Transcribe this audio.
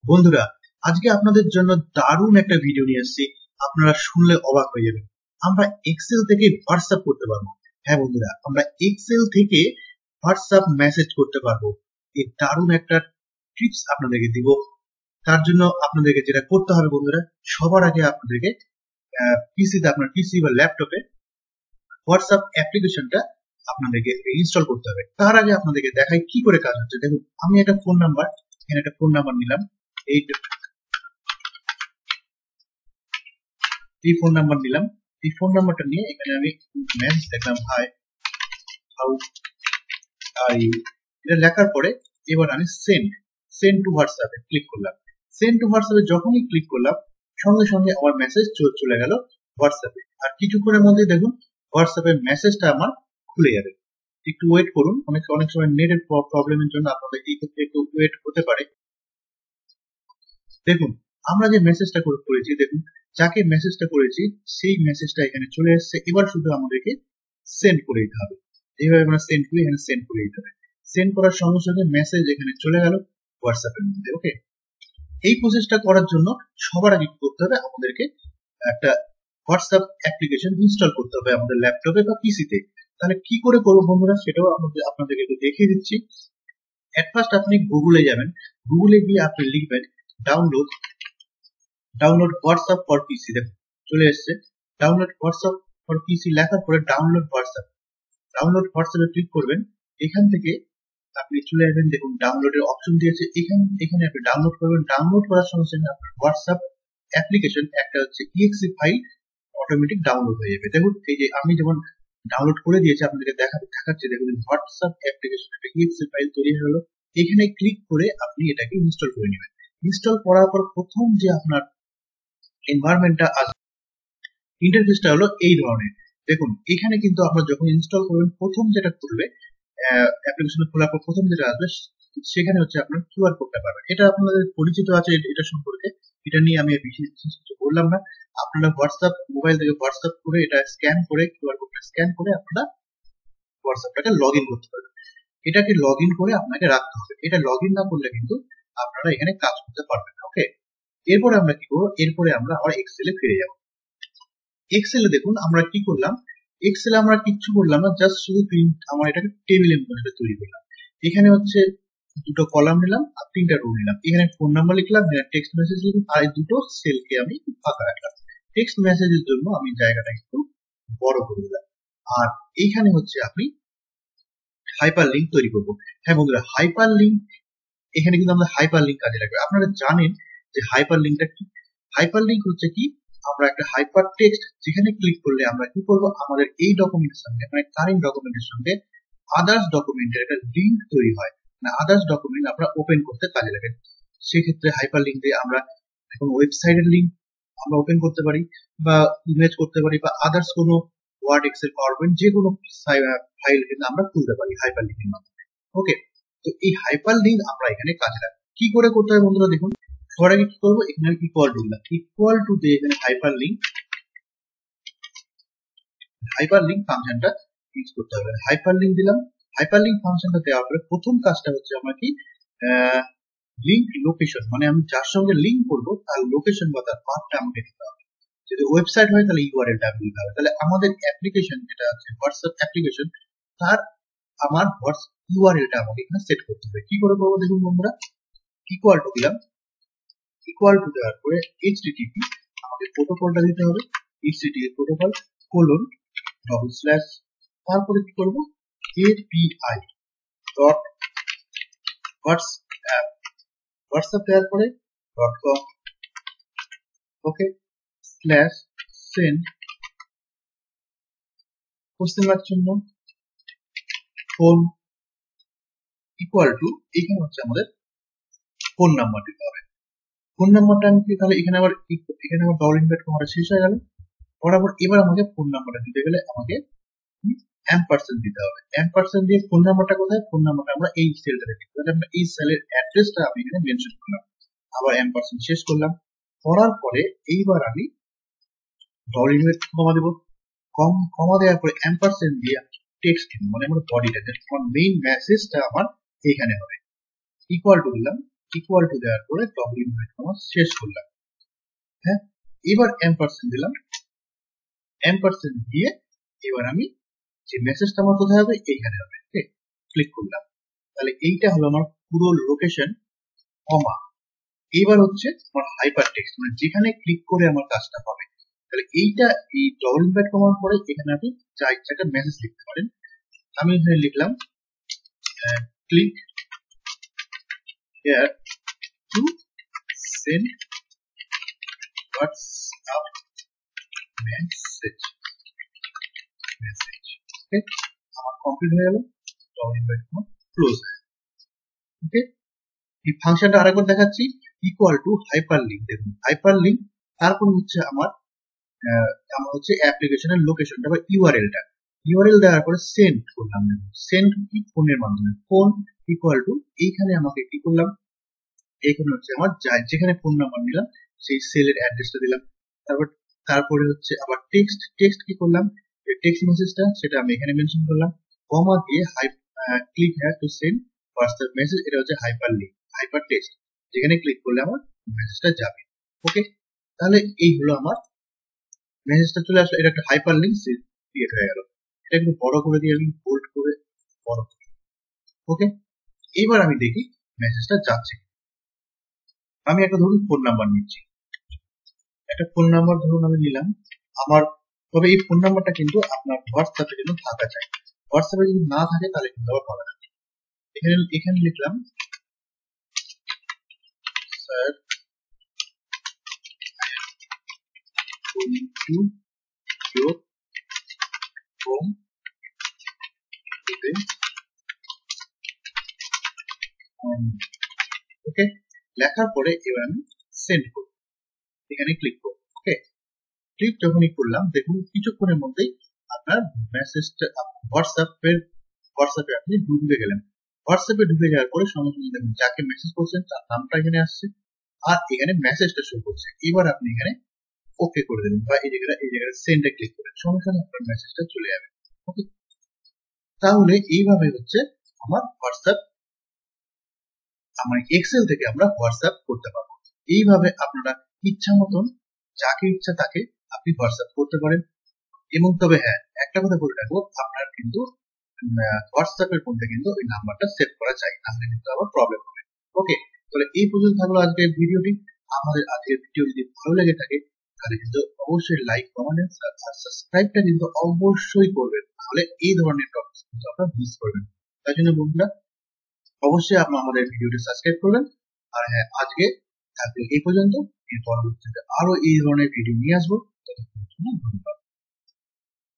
বন্ধুরা, আজকে আপনাদের জন্য দারুণ একটা ভিডিও নিয়ে এসেছি। আপনারা শুনলে অবাক হয়ে যাবেন। আমরা এক্সেল থেকে হোয়াটসঅ্যাপ করতে পারবো। হ্যাঁ বন্ধুরা, আমরা এক্সেল থেকে হোয়াটসঅ্যাপ মেসেজ করতে পারবো। এই দারুণ একটা টিপস আপনাদেরকে দিব। তার জন্য আপনাদেরকে যেটা করতে হবে বন্ধুরা, সবার আগে আপনাদেরকে পিসিতে, আপনার পিসি বা ল্যাপটপে হোয়াটসঅ্যাপ অ্যাপ্লিকেশনটা আপনাদেরকে ইনস্টল করতে হবে। তার আগে আপনাদেরকে দেখাই কি করে কাজ হচ্ছে। দেখুন, আমি একটা ফোন নাম্বার, এখানে একটা ফোন নাম্বার নিলাম। এই ফোন নাম্বার নিলাম। এই ফোন নাম্বারটা নিয়ে এখানে আমি মেসেজ লিখলাম, হাই, হাউ আর ইউ। এটা লেখার পরে এবার আমি সেন্ড টু হোয়াটসঅ্যাপে ক্লিক করলাম। সেন্ড টু হোয়াটসঅ্যাপে যখনই ক্লিক করলাম, সঙ্গে সঙ্গে আমার মেসেজ চলে গেল হোয়াটসঅ্যাপে। আর কিছুক্ষণের মধ্যে দেখুন হোয়াটসঅ্যাপের মেসেজটা আমার খুলে যাবে। একটু ওয়েট করুন, অনেক সময় নেটের প্রবলেমের জন্য আপনাদের এই ক্ষেত্রে একটু ওয়েট হতে পারে। দেখুন, আমরা যে মেসেজটা করেছি, দেখুন যাকে মেসেজটা করেছি সেই মেসেজটা এখানে চলে এসেছে। এবার শুধু আমাদেরকে সেন্ড করে দিতে হবে। এইভাবে আমরা সেন্ড করে এখানে সেন্ড করে দিতে হবে। সেন্ড করার সঙ্গে সঙ্গে মেসেজ এখানে চলে গেল হোয়াটসঅ্যাপের মধ্যে। ওকে, এই প্রসেসটা করার জন্য সবার আগে কি করতে হবে, আমাদেরকে একটা হোয়াটসঅ্যাপ অ্যাপ্লিকেশন ইনস্টল করতে হবে আমাদের ল্যাপটপে বা পিসিতে। তাহলে কি করে করবো বন্ধুরা, সেটাও আপনাদেরকে একটু দেখিয়ে দিচ্ছি। এট ফার্স্ট আপনি গুগলে যাবেন। গুগলে গিয়ে আপনি লিখবেন ডাউনলোড হোয়াটসঅ্যাপ ফর পিসি। দেখুন চলে এসছে ডাউনলোড হোয়াটসঅ্যাপ ফর পিসি। লেখার পরে ডাউনলোড হোয়াটসঅ্যাপে ক্লিক করবেন। এখান থেকে আপনি চলে আসবেন। দেখুন ডাউনলোডের অপশন দিয়েছে, এখানে আপনি ডাউনলোড করবেন। ডাউনলোড করার সঙ্গে সঙ্গে আপনার হোয়াটসঅ্যাপ অ্যাপ্লিকেশন একটা হচ্ছে ইএক্সি ফাইল অটোমেটিক ডাউনলোড হয়ে যাবে। দেখুন এই যে আমি যেমন ডাউনলোড করে দিয়েছি, আপনাদেরকে দেখাচ্ছি। দেখুন হোয়াটসঅ্যাপ অ্যাপ্লিকেশন একটা ইএক্সি ফাইল তৈরি হয়ে গেল। এখানে ক্লিক করে আপনি এটাকে ইনস্টল করে নেবেন। ইনস্টল করার পর প্রথম যে আপনার এনভায়রনমেন্টটা আসবে, ইন্টারফেসটা হলো এই ধরনের। দেখুন এখানে কিন্তু আপনার যখন ইনস্টল করবেন, প্রথম যেটা করবে অ্যাপ্লিকেশন খোলার পর প্রথম যেটা আসবে সেখানে হচ্ছে আপনার কিউআর কোডটা পাবেন। এটা আপনাদের পরিচিত আছে এটা সম্পর্কে, এটা নিয়ে আমি বিশেষ কিছু বললাম না। আপনারা মোবাইল থেকে হোয়াটসঅ্যাপ করে এটা স্ক্যান করে, কিউআর কোডটা স্ক্যান করে আপনারা হোয়াটসঅ্যাপটাকে লগ ইন করতে পারবেন। এটাকে লগ ইন করে আপনাকে রাখতে হবে। এটা লগ ইন না করলে কিন্তু আপনারা এখানে কাজ করতে পারবেন না। ওকে, এরপরে আমরা কি করবো, এরপরে আমরা আবার এক্সেলে ফিরে যাব। এক্সেলে দেখুন আমরা কি করলাম, এক্সেলে আমরা কিচ্ছু করলাম না, জাস্ট শুধু আমার এটাকে টেবিলের মধ্যে তৈরি করলাম। এখানে হচ্ছে দুটো কলাম নিলাম আর তিনটা রো নিলাম। এখানে ফোন নাম্বার লিখলাম, টেক্সট মেসেজ লিখলাম, আর এই দুটো সেলকে আমি ফাঁকা রাখলাম। টেক্সট মেসেজের জন্য আমি জায়গাটা একটু বড় করে দিলাম। আর এইখানে হচ্ছে আপনি হাইপার লিঙ্ক তৈরি করবো। হ্যাঁ বন্ধুরা, হাইপার লিঙ্ক এখানে কিন্তু আমরা হাইপার লিঙ্ক কাজে লাগবে। আপনারা জানেন যে হাইপার লিঙ্কটা কি। হাইপার লিঙ্ক হচ্ছে কি, আমরা একটা হাইপার টেক্সট যেখানে ক্লিক করলে আমরা কি করবো, আমাদের এই ডকুমেন্টের সঙ্গে, মানে কারেন্ট ডকুমেন্টের সঙ্গে আদার্স ডকুমেন্টের একটা লিঙ্ক তৈরি হয়, না আদার্স ডকুমেন্ট আমরা ওপেন করতে কাজে লাগে। সেক্ষেত্রে হাইপার লিঙ্ক দিয়ে আমরা এখন ওয়েবসাইটের লিঙ্ক আমরা ওপেন করতে পারি, বা ইমেজ করতে পারি, বা আদার্স কোনো ওয়ার্ড, এক্সেল, পাওয়ারপয়েন্ট যে কোনো ফাইল কিন্তু আমরা তুলতে পারি হাইপার লিঙ্কের মাধ্যমে। ওকে, তো এই হাইপার লিঙ্ক আমরা এখানে কাজে লাগাবো। কি করে করতে হয় বন্ধুরা, দেখুন সবার আগে কি করবো, এখানে ইকুয়াল টু দিলাম। ইকুয়াল টু দিয়ে এখানে হাইপার লিঙ্ক ফাংশনটা ইউজ করতে হবে। হাইপার লিঙ্ক দিলাম। হাইপার লিঙ্ক ফাংশনটা দেওয়ার পরে প্রথম কাজটা হচ্ছে আমরা কি, লিঙ্ক লোকেশন, মানে আমি যার সঙ্গে লিঙ্ক করবো তার লোকেশন বা তার পাথটা আমাকে দিতে হবে। যদি ওয়েবসাইট হয় তাহলে ইউআরএলটা আমি দিতে হবে। তাহলে আমাদের অ্যাপ্লিকেশন যেটা আছে হোয়াটসঅ্যাপ অ্যাপ্লিকেশন, তার আমার ইউআরএলটা আমাকে এখানে সেট করতে হবে। কি করে করবো দেখুন বন্ধুরা, ইকুয়াল টু দিলাম। ইকুয়াল টু দেওয়ার পরে এইচটিটিপি আমাকে প্রোটোকলটা দিতে হবে। HTTP protocol colon double slash, তারপরে কি করবো, এপিআই ডট হোয়াটসঅ্যাপ দেওয়ার পরে ডট কম, ওকে, স্ল্যাশ সেন্ড কোশ্চেন মার্ক চিহ্ন ফোন ইকুয়াল টু, এখানে হচ্ছে আমাদের ফোন নাম্বার দিতে হবে। ফোন নাম্বারটা আমি তাহলে এখানে আবার ডবল ইনভার্ট কমাটা শেষ হয়ে গেল। করার পর এবার আমাকে ফোন নাম্বারটা দিতে গেলে আমাকে এম্পারসেন্ট দিতে হবে। এম্পারসেন্ট দিয়ে ফোন নাম্বারটা কোথায়, ফোন নাম্বারটা আমরা এই সেলটাতে দিতে হবে। আমরা এই সেলের অ্যাড্রেসটা আমি এখানে মেনশন করলাম, আবার এম্পারসেন্ট শেষ করলাম। করার পরে এইবার আমি ডবল ইনভার্ট কমা দেবো। কমা দেওয়ার পরে এম্পারসেন্ট দিয়ে টেক্সট, মানে আমার বডিটা, আমার মেইন মেসেজটা আমার এখানে হবে। ইকুয়াল টু দিলাম। ইকুয়াল টু দেওয়ার পরে ডবল ইনভার্টেড কমা শেষ করলাম। হ্যাঁ, এবার এম্পারসেন্ট দিলাম, এম্পারসেন্ট দিয়ে এবার আমি যে মেসেজটা আমার কোথায় হবে এইখানে হবে, ক্লিক করলাম। তাহলে এইটা হলো আমার পুরো লোকেশন কমা। এইবার হচ্ছে আমার হাইপার টেক্সট, মানে যেখানে ক্লিক করে আমার কাজটা হবে। তাহলে এইটা এই ডবল ইনভার্ট কমার পরে এখানে আপনি যা ইচ্ছা একটা মেসেজ লিখতে পারেন। আমি এখানে লিখলাম click here to send WhatsApp message ওকে, আমার কমপ্লিট হয়ে গেল, ডবল ইনভার্ট কমা ক্লোজ। ওকে, এই ফাংশনটা আরেকবার দেখাচ্ছি, ইকুয়াল টু হাইপার লিঙ্ক। দেখুন হাইপার লিঙ্ক, তারপর হচ্ছে আমার হচ্ছে অ্যাপ্লিকেশনের লোকেশনটা বা ইউআরএলটা, ইউআরএল দেওয়ার পরে সেন্ড করলাম। সেন্ড কি ফোনের মাধ্যমে, ফোন ইকুয়াল টু এইখানে আমাকে কি করলাম, এইখানে হচ্ছে আমার যেখানে ফোন নাম্বার নিলাম সেই সেলের অ্যাড্রেসটা দিলাম। তারপরে হচ্ছে আবার টেক্সট, টেক্সট কি করলাম, টেক্সট মেসেজটা সেটা আমি এখানে মেনশন করলাম, কমা দিয়ে click here to send WhatsApp message, এটা হচ্ছে হাইপার লিঙ্ক, হাইপার টেক্সট, যেখানে ক্লিক করলে আমার মেসেজটা যাবে। ওকে, তাহলে এই হলো আমার মেসেজটা চলে আসলো, এটা একটা হাইপার লিঙ্ক ক্রিয়েট হয়ে গেল। এটা একটু বড় করে দিয়ে আমি বোল্ড করে বড় করি। ওকে, এইবার আমি দেখি মেসেজটা যাচ্ছে। আমি একটা ধরুন ফোন নাম্বার নিচ্ছি, একটা ফোন নাম্বার ধরুন আমি নিলাম আমার, তবে এই ফোন নাম্বারটা কিন্তু আপনার হোয়াটসঅ্যাপে কিন্তু থাকা চাই, হোয়াটসঅ্যাপে যদি না থাকে তাহলে কিন্তু আবার হবে না। এখানে লিখলাম sir going to your home today ওকে, লেখার পরে এবার আমি সেন্ড করব, এখানে ক্লিক করব। ওকে, ক্লিক যখনই করলাম দেখুন কিছুক্ষণের মধ্যেই আপনার মেসেজটা হোয়াটসঅ্যাপে আপনি ঢুকে গেলেন। হোয়াটসঅ্যাপে ঢুকে যাওয়ার পরে সঙ্গে সঙ্গে দেখুন যাকে মেসেজ করছেন তার নামটা এখানে আসছে আর এখানে মেসেজটা শো করছে। এবার আপনি এখানে ওকে করে দেবেন বা এই জায়গায় সেন্ডে ক্লিক করেন, সঙ্গে সঙ্গে আপনার মেসেজটা চলে যাবে। ওকে, তাহলে এইভাবে হচ্ছে আমার হোয়াটসঅ্যাপ, আমার এক্সেল থেকে আমরা হোয়াটসঅ্যাপ করতে পারবো। এইভাবে আপনারা ইচ্ছা মতন যাকে ইচ্ছা তাকে আপনি হোয়াটসঅ্যাপ করতে পারেন। এবং তবে হ্যাঁ, একটা কথা বলে রাখবো, আপনার কিন্তু হোয়াটসঅ্যাপের মধ্যে কিন্তু ওই নাম্বারটা সেভ করা চাই, নাহলে কিন্তু আবার প্রবলেম হবে। ওকে, তাহলে এই পর্যন্ত থাকলো আজকের ভিডিওটি। আমাদের আজকের ভিডিও যদি ভালো লেগে থাকে তাহলে কিন্তু অবশ্যই লাইক, কমেন্ট আর সাবস্ক্রাইবটা কিন্তু অবশ্যই করবেন, তাহলে এই ধরনের টপিক কিন্তু আপনারা মিস করবেন। তাই জন্য বন্ধুরা অবশ্যই আপনারা আমাদের ভিডিওটি সাবস্ক্রাইব করবেন। আর হ্যাঁ, আজকে থাকবে এই পর্যন্ত, এর পরবর্তীতে আরো এই ধরনের ভিডিও নিয়ে আসবো। ততক্ষণ ধন্যবাদ।